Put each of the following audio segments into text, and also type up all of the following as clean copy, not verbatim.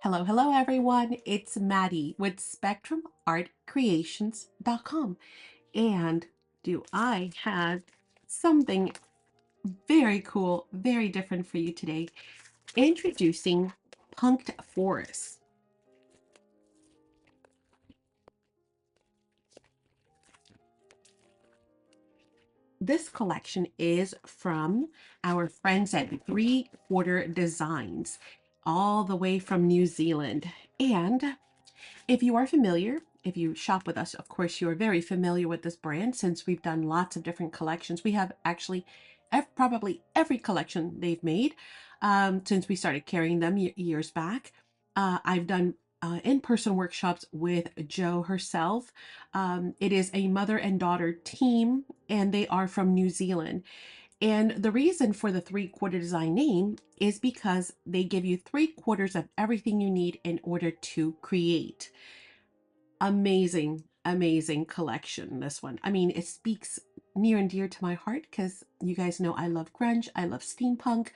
Hello, hello everyone. It's Maddie with SpectrumArtCreations.com. And do I have something very cool, very different for you today. Introducing Punked Forest. This collection is from our friends at 3Quarter Designs, all the way from New Zealand. And if you are familiar, if you shop with us, of course, you are very familiar with this brand since we've done lots of different collections. We have actually probably every collection they've made since we started carrying them years back. I've done in-person workshops with Jo herself. It is a mother and daughter team, and they are from New Zealand. And the reason for the 3Quarter design name is because they give you 3/4 of everything you need in order to create. Amazing, amazing collection, this one. I mean, it speaks near and dear to my heart because you guys know I love grunge, I love steampunk,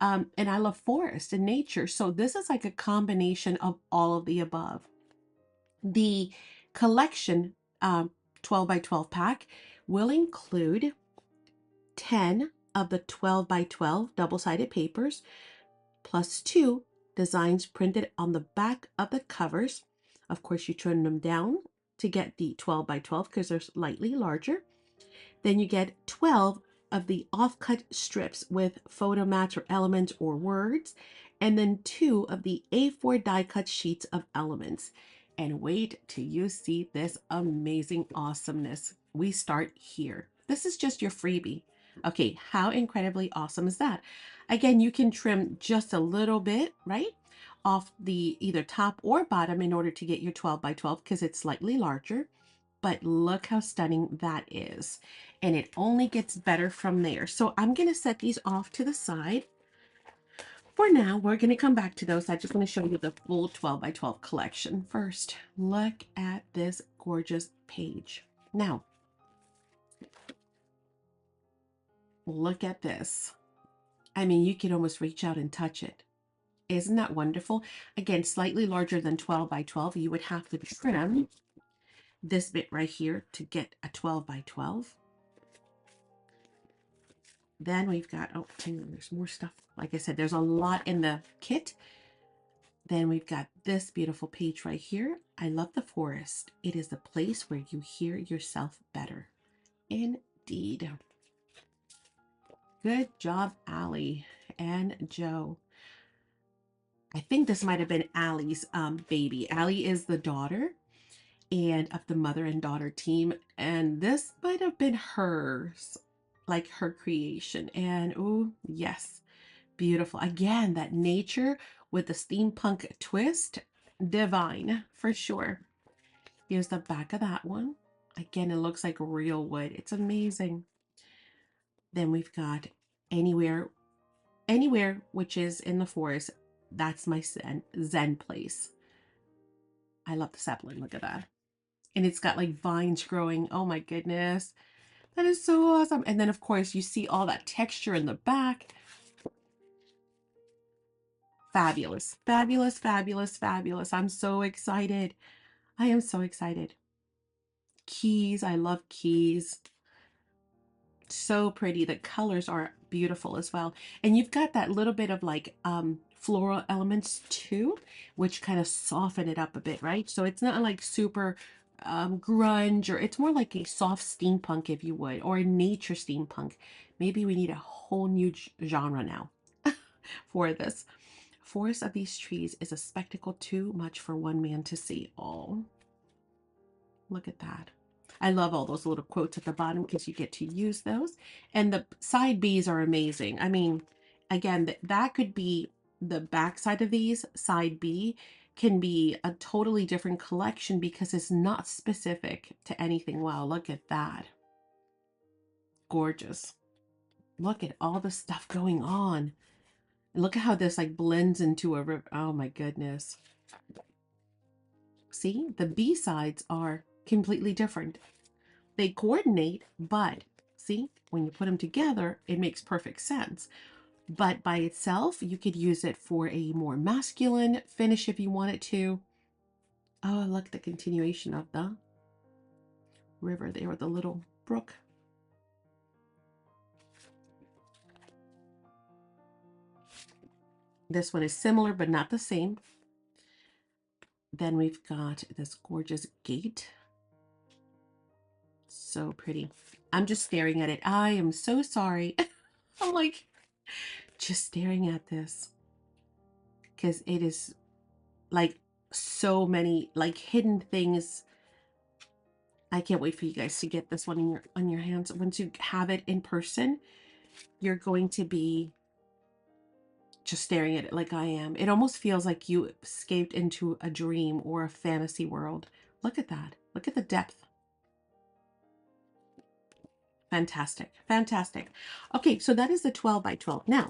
and I love forest and nature. So this is like a combination of all of the above. The collection 12 by 12 pack will include 10 of the 12 by 12 double-sided papers, plus 2 designs printed on the back of the covers. Of course, you turn them down to get the 12 by 12 because they're slightly larger. Then you get 12 of the offcut strips with photo mats or elements or words, and then 2 of the A4 die cut sheets of elements. And wait till you see this amazing awesomeness. We start here. This is just your freebie. Okay, how incredibly awesome is that? Again, you can trim just a little bit, right, off the either top or bottom in order to get your 12 by 12 because it's slightly larger. But look how stunning that is. And it only gets better from there. So I'm going to set these off to the side. For now, we're going to come back to those. I just want to show you the full 12 by 12 collection. First, look at this gorgeous page. Now, look at this. I mean, you can almost reach out and touch it. Isn't that wonderful? Again, slightly larger than 12 by 12. You would have to trim this bit right here to get a 12 by 12. Then we've got, oh, hang on, there's more stuff. Like I said, there's a lot in the kit. Then we've got this beautiful page right here. I love the forest. It is the place where you hear yourself better. Indeed. Good job, Allie and Jo. I think this might have been Allie's baby. Allie is the daughter and of the mother and daughter team. And this might have been hers, like her creation. And oh, yes, beautiful. Again, that nature with the steampunk twist, divine for sure. Here's the back of that one. Again, it looks like real wood. It's amazing. Then we've got anywhere which is in the forest. That's my zen place. I love the sapling. Look at that. And it's got like vines growing. Oh my goodness. That is so awesome. And then of course you see all that texture in the back. Fabulous, fabulous, fabulous, fabulous. I'm so excited. I am so excited. Keys. I love keys. So pretty. The colors are beautiful as well. And you've got that little bit of like floral elements too, which kind of soften it up a bit, right? So it's not like super grunge, or it's more like a soft steampunk, if you would, or a nature steampunk. Maybe we need a whole new genre now for this. Forest of these trees is a spectacle too much for one man to see. Oh, look at that. I love all those little quotes at the bottom because you get to use those. And the side B's are amazing. I mean, again, that could be the back side of these. Side B can be a totally different collection because it's not specific to anything. Wow, look at that. Gorgeous. Look at all the stuff going on. Look at how this like blends into a river. Oh my goodness. See, the B sides are completely different. They coordinate, but see, when you put them together, it makes perfect sense. but by itself, you could use it for a more masculine finish if you wanted to. Oh, look at the continuation of the river there with the little brook. This one is similar, but not the same. Then we've got this gorgeous gate. So pretty. I'm just staring at it. I am so sorry. I'm like just staring at this because it is like so many like hidden things. I can't wait for you guys to get this one in your hands. Once you have it in person, you're going to be just staring at it like I am. It almost feels like you escaped into a dream or a fantasy world. Look at that. Look at the depth. Fantastic. Fantastic. Okay, so that is the 12 by 12. Now,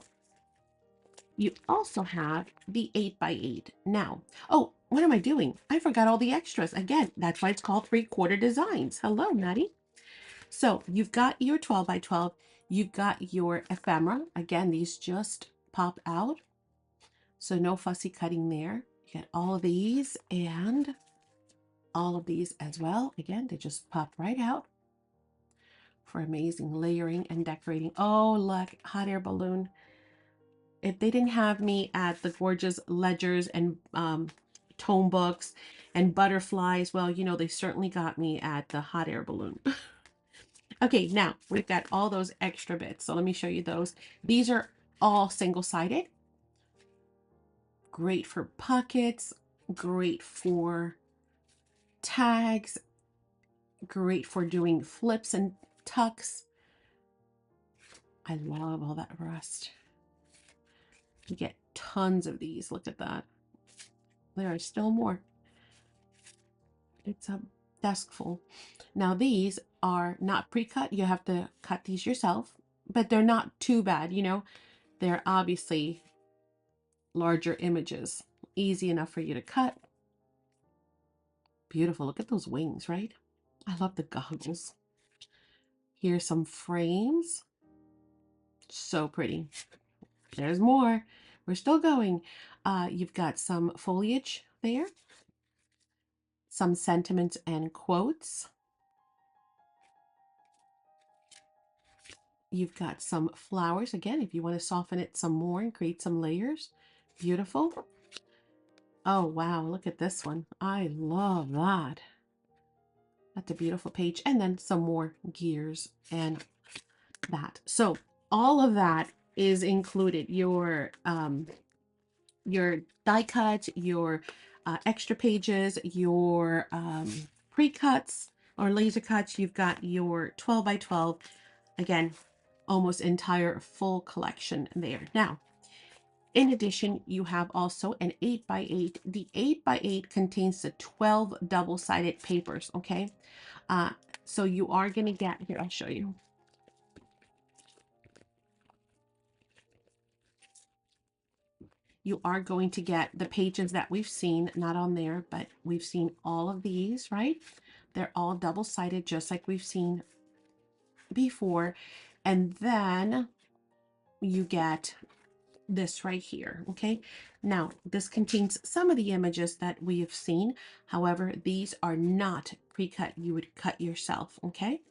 you also have the 8 by 8. Now, oh, what am I doing? I forgot all the extras. Again, that's why it's called 3/4 designs. Hello, Maddie. So you've got your 12 by 12. You've got your ephemera. Again, these just pop out. So no fussy cutting there. You get all of these and all of these as well. Again, they just pop right out for amazing layering and decorating. Oh, look, hot air balloon. If they didn't have me at the gorgeous ledgers and tone books and butterflies, well, you know, they certainly got me at the hot air balloon. Okay, now we've got all those extra bits. So let me show you those. These are all single-sided. Great for pockets, great for tags, great for doing flips and tucks. I love all that rust. You get tons of these. Look at that. There are still more. It's a desk full. Now these are not pre-cut. You have to cut these yourself, but they're not too bad, you know. They're obviously larger images. Easy enough for you to cut. Beautiful. Look at those wings, right? I love the goggles. Here's some frames. So pretty. There's more. We're still going. You've got some foliage there. Some sentiments and quotes. You've got some flowers. Again, if you want to soften it some more and create some layers. Beautiful. Oh, wow. Look at this one. I love that. That's a beautiful page. And then some more gears and that. So all of that is included. Your die cut, your extra pages, your pre-cuts or laser cuts. You've got your 12 by 12. Again, almost entire full collection there. Now, in addition, you have also an 8 by 8. The 8 by 8 contains the 12 double-sided papers, okay? So you are going to get, here, I'll show you. You are going to get the pages that we've seen, not on there, but we've seen all of these, right? They're all double-sided, just like we've seen before. And then you get this right here, okay? Now, this contains some of the images that we have seen. However, these are not pre-cut. You would cut yourself, okay?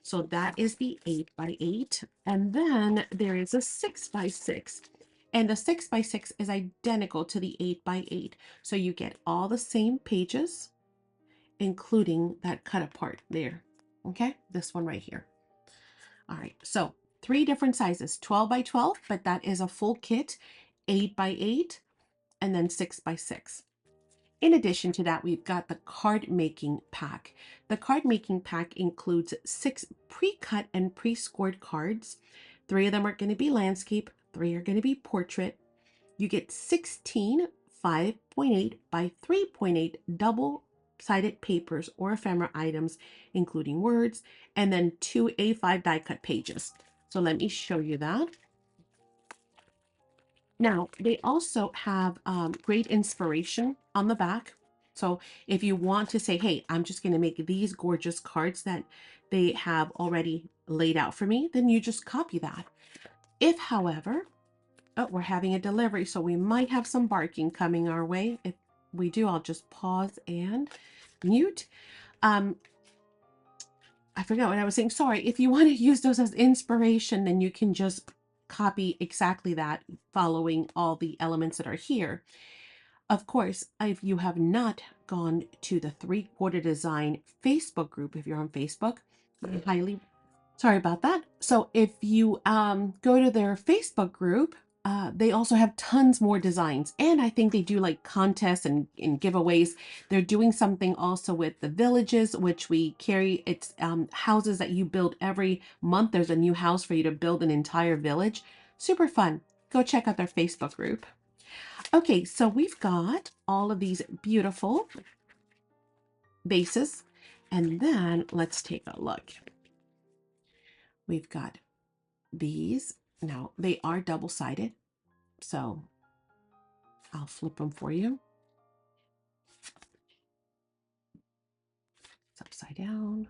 So that is the 8 by 8. And then there is a 6 by 6. And the 6 by 6 is identical to the 8 by 8. So you get all the same pages, including that cut apart there, okay? This one right here. All right, so 3 different sizes, 12 by 12, but that is a full kit, 8 by 8, and then 6 by 6. In addition to that, we've got the card making pack. The card making pack includes 6 pre-cut and pre-scored cards. 3 of them are going to be landscape, 3 are going to be portrait. You get 16 5.8 by 3.8 double-sided papers or ephemera items, including words, and then 2 A5 die cut pages. So let me show you that. Now, they also have great inspiration on the back. So if you want to say, hey, I'm just going to make these gorgeous cards that they have already laid out for me, then you just copy that. If, however, Oh, we're having a delivery, so we might have some barking coming our way. If we do, I'll just pause and mute. I forgot what I was saying. Sorry. If you want to use those as inspiration, then you can just copy exactly that, following all the elements that are here. Of course, if you have not gone to the 3Quarter Design Facebook group, if you're on Facebook, I highly, sorry about that. So if you go to their Facebook group, they also have tons more designs. And I think they do like contests and giveaways. They're doing something also with the villages, which we carry. It's houses that you build every month. There's a new house for you to build an entire village. Super fun. Go check out their Facebook group. Okay, so we've got all of these beautiful bases. And then let's take a look. We've got these. Now, they are double-sided, so I'll flip them for you. It's upside down.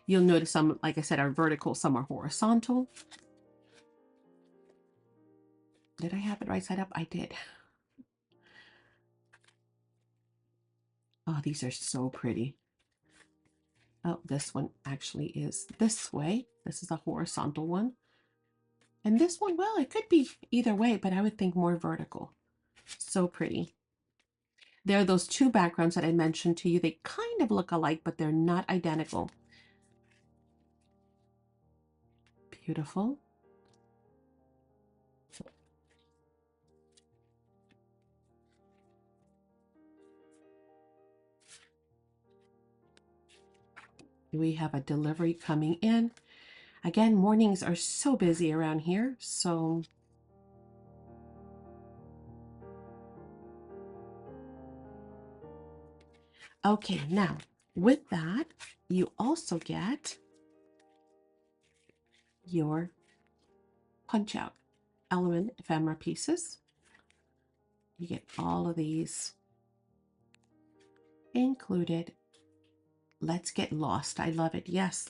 You'll notice some, like I said, are vertical, some are horizontal. Did I have it right side up? I did. Oh, these are so pretty. Oh, this one actually is this way. This is a horizontal one. And this one, well, it could be either way, but I would think more vertical. So pretty. There are those two backgrounds that I mentioned to you. They kind of look alike, but they're not identical. Beautiful. We have a delivery coming in. Again, mornings are so busy around here, so okay, now with that, you also get your punch out element ephemera pieces. You get all of these included. Let's get lost. I love it. Yes.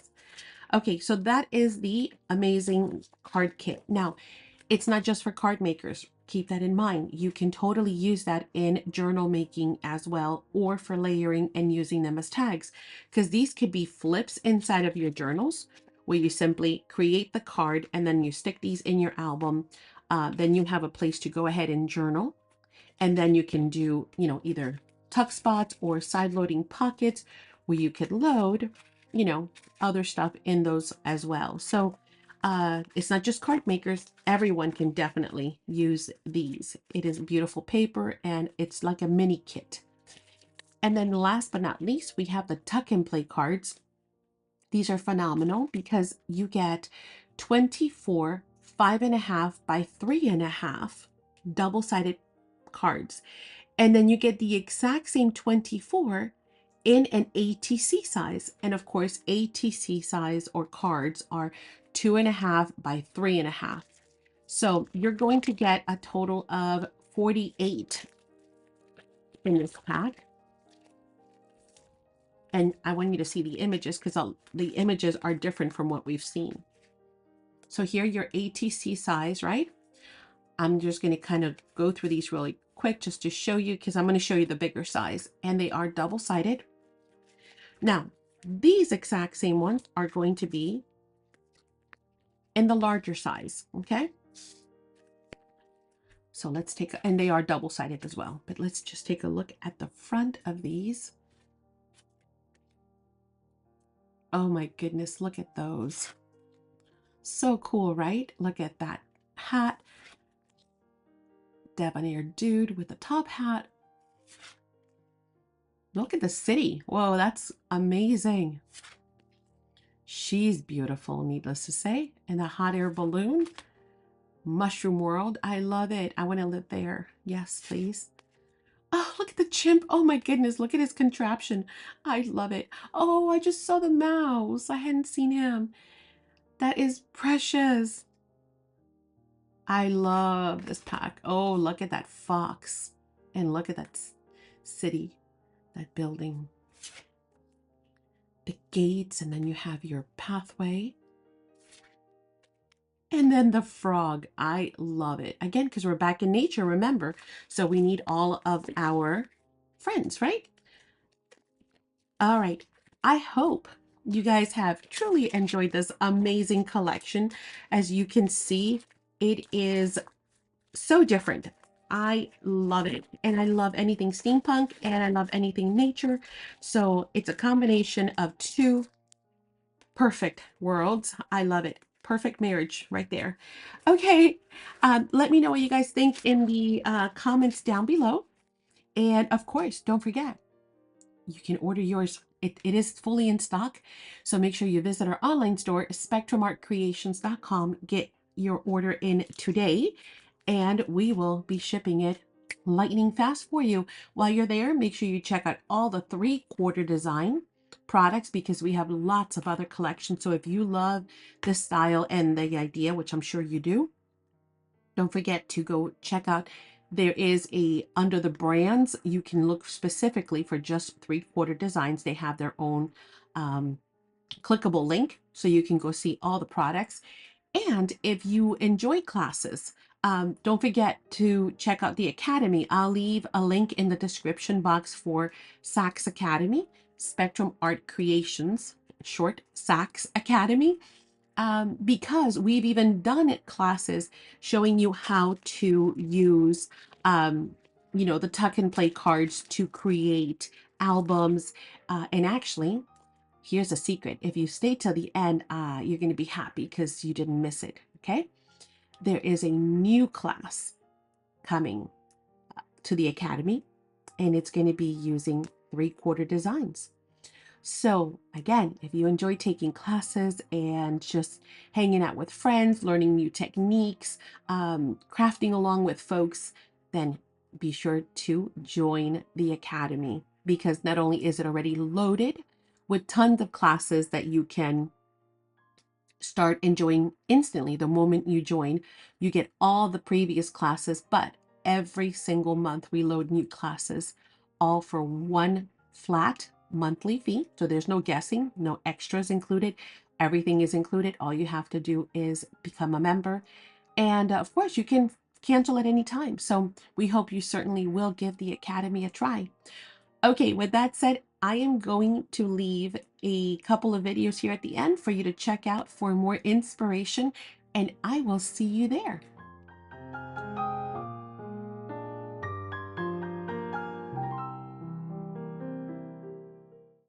Okay, so that is the amazing card kit. Now, it's not just for card makers. Keep that in mind. You can totally use that in journal making as well, or for layering and using them as tags, because these could be flips inside of your journals where you simply create the card and then you stick these in your album. Then you have a place to go ahead and journal. And then you can do, you know, either tuck spots or side loading pockets where you could load, you know, other stuff in those as well. So it's not just card makers. Everyone can definitely use these. It is beautiful paper and it's like a mini kit. And then last but not least, we have the tuck and play cards. These are phenomenal because you get 24 5.5 by 3.5 double-sided cards. And then you get the exact same 24 in an ATC size. And of course, ATC size or cards are 2.5 by 3.5. So you're going to get a total of 48 in this pack. And I want you to see the images because the images are different from what we've seen. So here, your ATC size, right? I'm just going to kind of go through these really quick just to show you, because I'm going to show you the bigger size, and they are double-sided. Now, these exact same ones are going to be in the larger size, okay? So let's take, and they are double-sided as well, but let's just take a look at the front of these. Oh my goodness, look at those. So cool, right? Look at that hat. Debonair dude with the top hat. Look at the city. Whoa, that's amazing. She's beautiful, needless to say. And the hot air balloon. Mushroom World. I love it. I want to live there. Yes, please. Oh, look at the chimp. Oh my goodness. Look at his contraption. I love it. Oh, I just saw the mouse. I hadn't seen him. That is precious. I love this pack. Oh, look at that fox. And look at that city, that building. The gates, and then you have your pathway. And then the frog, I love it. Again, because we're back in nature, remember? So we need all of our friends, right? All right. I hope you guys have truly enjoyed this amazing collection. As you can see, it is so different. I love it. And I love anything steampunk and I love anything nature. So it's a combination of two perfect worlds. I love it. Perfect marriage right there. Okay. Let me know what you guys think in the comments down below. And of course, don't forget, you can order yours. It is fully in stock. So make sure you visit our online store, spectrumartcreations.com. Get your order in today, and we will be shipping it lightning fast for you. While you're there, make sure you check out all the 3/4 design products because we have lots of other collections. So if you love the style and the idea, which I'm sure you do, don't forget to go check out. There is a under the brands, you can look specifically for just 3/4 designs. They have their own clickable link so you can go see all the products. And if you enjoy classes, don't forget to check out the Academy. I'll leave a link in the description box for SACs Academy, Spectrum Art Creations, short SACs Academy, because we've even done classes showing you how to use, the tuck and play cards to create albums. And actually, here's a secret. If you stay till the end, you're going to be happy because you didn't miss it. Okay. There is a new class coming to the Academy, and it's going to be using 3/4 designs. So again, if you enjoy taking classes and just hanging out with friends, learning new techniques, crafting along with folks, then be sure to join the Academy because not only is it already loaded with tons of classes that you can start enjoying instantly the moment you join. You get all the previous classes, but every single month we load new classes, all for one flat monthly fee. So there's no guessing, no extras included. Everything is included. All you have to do is become a member. And of course, you can cancel at any time. So we hope you certainly will give the Academy a try. Okay, with that said, I am going to leave a couple of videos here at the end for you to check out for more inspiration, and I will see you there.